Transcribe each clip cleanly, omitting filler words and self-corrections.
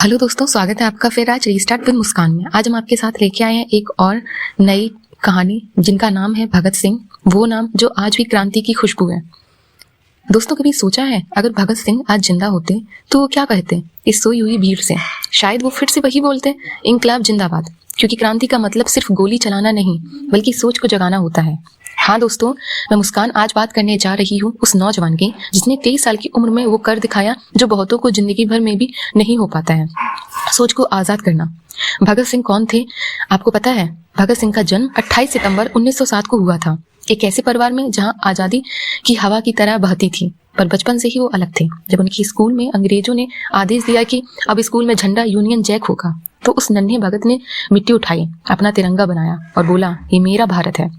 Hello दोस्तों, स्वागत है आपका फिर आज रीस्टार्ट विद मुस्कान में। आज हम आपके साथ लेके आए हैं एक और नई कहानी जिनका नाम है भगत सिंह, वो नाम जो आज भी क्रांति की खुशबू है। दोस्तों, कभी सोचा है अगर भगत सिंह आज जिंदा होते तो वो क्या कहते इस सोई हुई भीड़ से? शायद वो फिर से वही बोलते, इंकलाब जिंदाबाद, क्योंकि क्रांति का मतलब सिर्फ गोली चलाना नहीं बल्कि सोच को जगाना होता है। हाँ दोस्तों, मैं मुस्कान आज बात करने जा रही हूँ उस नौजवान की जिसने 23 साल की उम्र में वो कर दिखाया जो बहुतों को जिंदगी भर में भी नहीं हो पाता है, सोच को आजाद करना। भगत सिंह कौन थे आपको पता है? भगत सिंह का जन्म 28 सितंबर 1907 को हुआ था, एक ऐसे परिवार में जहां आजादी की हवा की तरह बहती थी। पर बचपन से ही वो अलग थे। जब उनकी स्कूल में अंग्रेजों ने आदेश दिया कि अब स्कूल में झंडा यूनियन जैक होगा, तो उस नन्हे भगत ने मिट्टी उठाई, अपना तिरंगा बनाया और बोला, ये मेरा भारत है।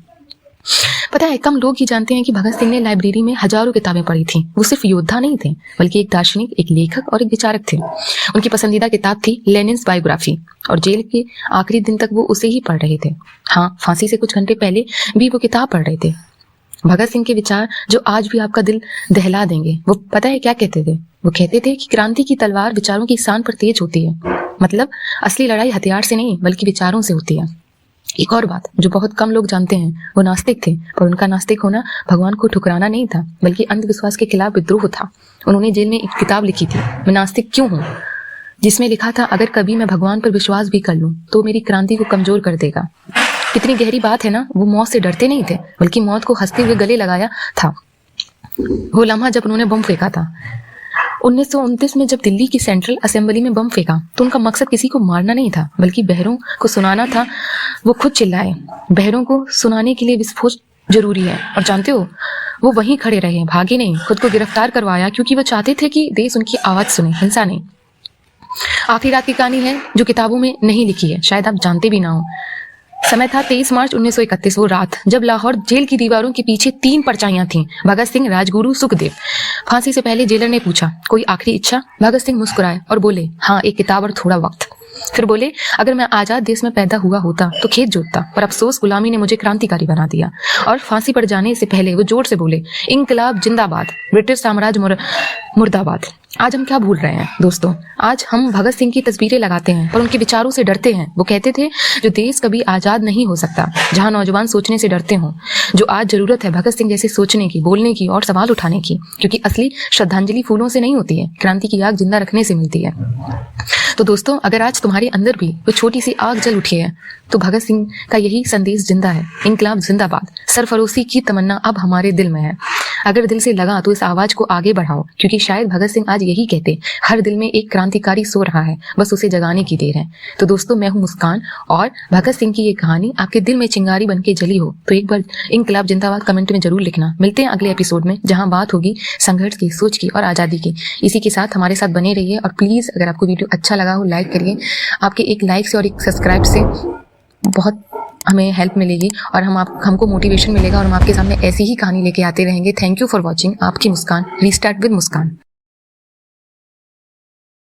पता है, कम लोग ही जानते हैं कि भगत सिंह ने लाइब्रेरी में हजारों किताबें पढ़ी थी। वो सिर्फ योद्धा नहीं थे बल्कि एक दार्शनिक, एक लेखक और एक विचारक थे। उनकी पसंदीदा किताब थी लेनिन्स बायोग्राफी और जेल के आखिरी दिन तक वो उसे ही पढ़ रहे थे। हाँ, फांसी से कुछ घंटे पहले भी वो किताब पढ़ रहे थे। भगत सिंह के विचार जो आज भी आपका दिल दहला देंगे। वो पता है क्या कहते थे? वो कहते थे कि क्रांति की तलवार विचारों की शान पर तेज होती है। मतलब असली लड़ाई हथियार से नहीं बल्कि विचारों से होती है। एक और बात जो बहुत कम लोग जानते हैं, वो नास्तिक थे, पर उनका नास्तिक होना भगवान को ठुकराना नहीं था बल्कि अंधविश्वास के खिलाफ विद्रोह था। उन्होंने जेल में एक किताब लिखी थी, मैं नास्तिक क्यों हूँ, जिसमें लिखा था, अगर कभी मैं भगवान पर विश्वास भी कर लूं तो मेरी क्रांति को कमजोर कर देगा। कितनी गहरी बात है ना। वो मौत से डरते नहीं थे बल्कि मौत को हंसते हुए गले लगाया था। वो लम्हा जब उन्होंने बम फेंका था 1929 में, जब दिल्ली की सेंट्रल असेंबली में बम फेंका, तो उनका मकसद किसी को मारना नहीं था बल्कि बहरों को सुनाना था। वो खुद चिल्लाए, बहरों को सुनाने के लिए विस्फोट जरूरी है। और जानते हो, वो वहीं खड़े रहे, भागे नहीं, खुद को गिरफ्तार करवाया क्योंकि वो चाहते थे कि देश उनकी आवाज सुने, हिंसा नहीं। आखिरी रात की कहानी है जो किताबों में नहीं लिखी है, शायद आप जानते भी ना हो। समय था 23 मार्च 1931, वो रात जब लाहौर जेल की दीवारों के पीछे 3 परछाइयां थीं, भगत सिंह, राजगुरु, सुखदेव। फांसी से पहले जेलर ने पूछा, कोई आखिरी इच्छा? भगत सिंह मुस्कुराए और बोले, हाँ, एक किताब और थोड़ा वक्त। फिर बोले, अगर मैं आजाद देश में पैदा हुआ होता तो खेत जोतता, पर अफसोस गुलामी ने मुझे क्रांतिकारी बना दिया। और फांसी पर जाने से पहले वो जोर से बोले, इंकलाब जिंदाबाद, ब्रिटिश साम्राज्य मुर्दाबाद। आज हम क्या भूल रहे हैं दोस्तों? आज हम भगत सिंह की तस्वीरें लगाते हैं पर उनके विचारों से डरते हैं। वो कहते थे, जो देश कभी आजाद नहीं हो सकता जहां नौजवान सोचने से डरते हों। जो आज जरूरत है भगत सिंह जैसे सोचने की, बोलने की और सवाल उठाने की, क्योंकि असली श्रद्धांजलि फूलों से नहीं होती है, क्रांति की आग जिंदा रखने से मिलती है। तो दोस्तों, अगर आज तुम्हारे अंदर भी कोई छोटी सी आग जल उठी है तो भगत सिंह का यही संदेश जिंदा है, इंकलाब जिंदाबाद। सरफरोशी की तमन्ना अब हमारे दिल में है। अगर दिल से लगा तो इस आवाज को आगे बढ़ाओ, क्योंकि शायद भगत सिंह आज यही कहते, हर दिल में एक क्रांतिकारी सो रहा है, बस उसे जगाने की देर है। तो दोस्तों, मैं हूं मुस्कान और भगत सिंह की ये कहानी आपके दिल में चिंगारी बन के जली हो तो एक बार इंकलाब जिंदाबाद कमेंट में जरूर लिखना। मिलते हैं अगले एपिसोड में जहां बात होगी संघर्ष की, सोच की और आजादी की। इसी के साथ हमारे साथ बने रहिए और प्लीज अगर आपको वीडियो अच्छा लगा हो लाइक करिए। आपके एक लाइक से और एक सब्सक्राइब से बहुत हमें हेल्प मिलेगी और हमको मोटिवेशन मिलेगा और हम आपके सामने ऐसी ही कहानी लेके आते रहेंगे। Thank you for watching. आपकी मुस्कान, रीस्टार्ट विद मुस्कान।